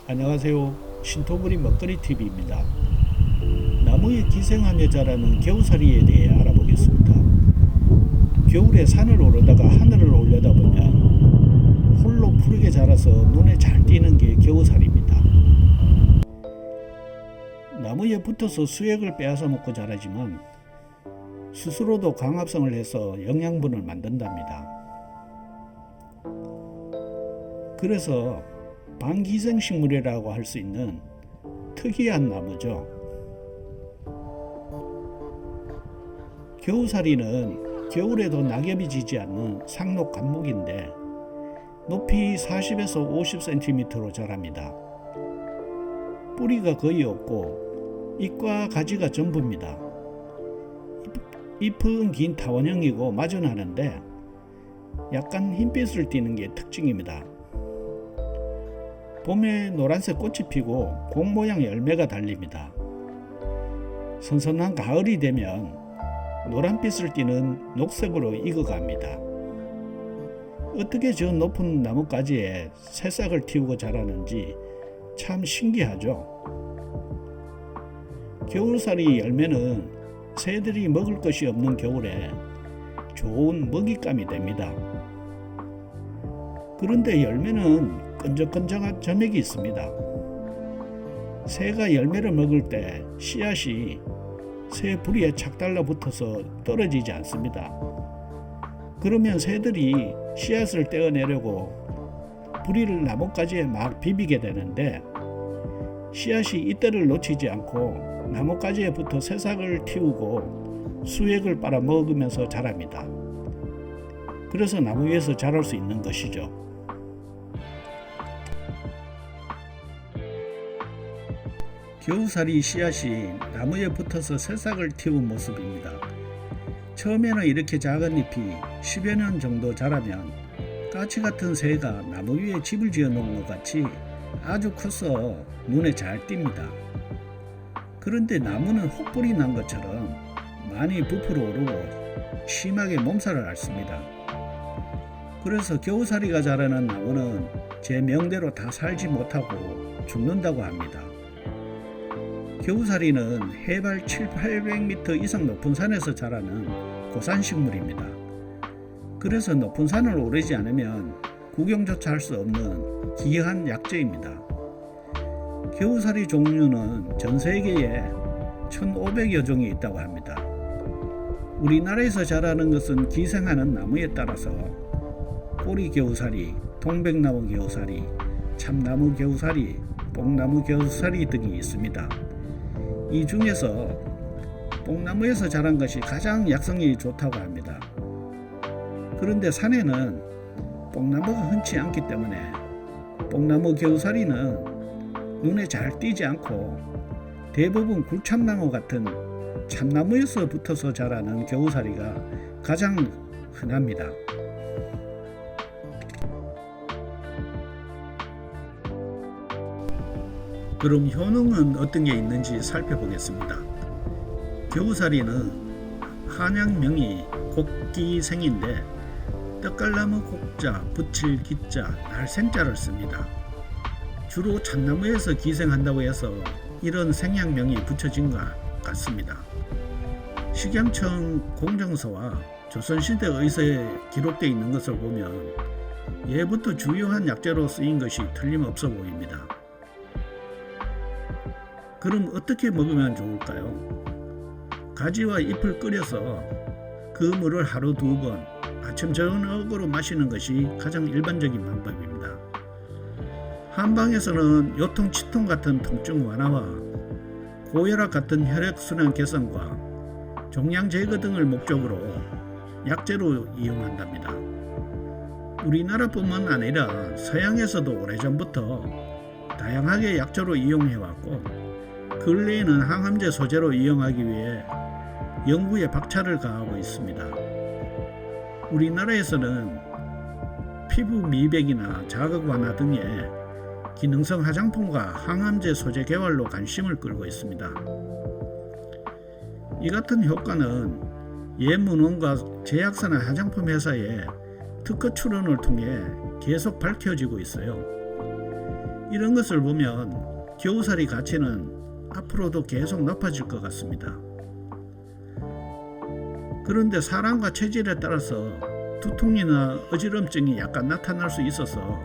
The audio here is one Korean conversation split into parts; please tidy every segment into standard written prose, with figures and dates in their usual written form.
안녕하세요. 신토부리 먹거리TV입니다. 나무에 기생하며 자라는 겨우살이에 대해 알아보겠습니다. 겨울에 산을 오르다가 하늘을 올려다보면 홀로 푸르게 자라서 눈에 잘 띄는 게 겨우살이입니다. 나무에 붙어서 수액을 빼앗아 먹고 자라지만 스스로도 광합성을 해서 영양분을 만든답니다. 그래서 반기생식물이라고 할 수 있는 특이한 나무죠. 겨우살이는 겨울에도 낙엽이 지지 않는 상록 관목인데 높이 40에서 50cm로 자랍니다. 뿌리가 거의 없고 잎과 가지가 전부입니다. 잎은 긴 타원형이고 마주나는데 약간 흰빛을 띠는 게 특징입니다. 봄에 노란색 꽃이 피고 공 모양 열매가 달립니다. 선선한 가을이 되면 노란빛을 띠는 녹색으로 익어갑니다. 어떻게 저 높은 나뭇가지에 새싹을 틔우고 자라는지 참 신기하죠. 겨울살이 열매는 새들이 먹을 것이 없는 겨울에 좋은 먹잇감이 됩니다. 그런데 열매는 끈적끈적한 점액이 있습니다. 새가 열매를 먹을 때 씨앗이 새 부리에 착 달라붙어서 떨어지지 않습니다. 그러면 새들이 씨앗을 떼어내려고 부리를 나뭇가지에 막 비비게 되는데 씨앗이 이때를 놓치지 않고 나뭇가지에 붙어 새싹을 틔우고 수액을 빨아먹으면서 자랍니다. 그래서 나무 위에서 자랄 수 있는 것이죠. 겨우살이 씨앗이 나무에 붙어서 새싹을 틔운 모습입니다. 처음에는 이렇게 작은 잎이 10여 년 정도 자라면 까치 같은 새가 나무 위에 집을 지어 놓은 것 같이 아주 커서 눈에 잘 띕니다. 그런데 나무는 혹불이 난 것처럼 많이 부풀어 오르고 심하게 몸살을 앓습니다. 그래서 겨우살이가 자라는 나무는 제 명대로 다 살지 못하고 죽는다고 합니다. 겨우살이는 해발 700-800m 이상 높은 산에서 자라는 고산식물입니다. 그래서 높은 산을 오르지 않으면 구경조차 할 수 없는 귀한 약재입니다. 겨우살이 종류는 전 세계에 1,500여 종이 있다고 합니다. 우리나라에서 자라는 것은 기생하는 나무에 따라서 꼬리 겨우살이, 동백나무 겨우살이, 참나무 겨우살이, 뽕나무 겨우살이 등이 있습니다. 이 중에서 뽕나무에서 자란 것이 가장 약성이 좋다고 합니다. 그런데 산에는 뽕나무가 흔치 않기 때문에 뽕나무 겨우살이는 눈에 잘 띄지 않고 대부분 굴참나무 같은 참나무에서 붙어서 자라는 겨우살이가 가장 흔합니다. 그럼 효능은 어떤 게 있는지 살펴보겠습니다. 겨우살이는 한약명이 곡기생인데 떡갈나무 곡자, 붙일 기자, 날생자를 씁니다. 주로 참나무에서 기생한다고 해서 이런 생약명이 붙여진 것 같습니다. 식양청 공정서와 조선시대 의서에 기록되어 있는 것을 보면 예부터 주요한 약재로 쓰인 것이 틀림없어 보입니다. 그럼 어떻게 먹으면 좋을까요? 가지와 잎을 끓여서 그 물을 하루 2번 아침 저녁으로 마시는 것이 가장 일반적인 방법입니다. 한방에서는 요통, 치통 같은 통증 완화와 고혈압 같은 혈액순환 개선과 종양 제거 등을 목적으로 약재로 이용한답니다. 우리나라뿐만 아니라 서양에서도 오래전부터 다양하게 약재로 이용해왔고 근래에는 항암제 소재로 이용하기 위해 연구에 박차를 가하고 있습니다. 우리나라에서는 피부 미백이나 자극 완화 등의 기능성 화장품과 항암제 소재 개발로 관심을 끌고 있습니다. 이 같은 효과는 예문원과 제약사나 화장품 회사의 특허 출원을 통해 계속 밝혀지고 있어요. 이런 것을 보면 겨우살이 가치는 앞으로도 계속 높아질 것 같습니다. 그런데 사람과 체질에 따라서 두통이나 어지럼증이 약간 나타날 수 있어서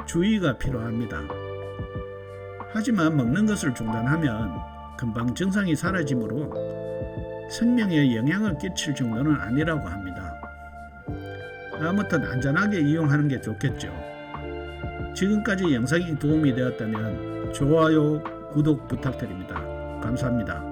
주의가 필요합니다. 하지만 먹는 것을 중단하면 금방 증상이 사라지므로 생명에 영향을 끼칠 정도는 아니라고 합니다. 아무튼 안전하게 이용하는 게 좋겠죠. 지금까지 영상이 도움이 되었다면 좋아요, 구독 부탁드립니다. 감사합니다.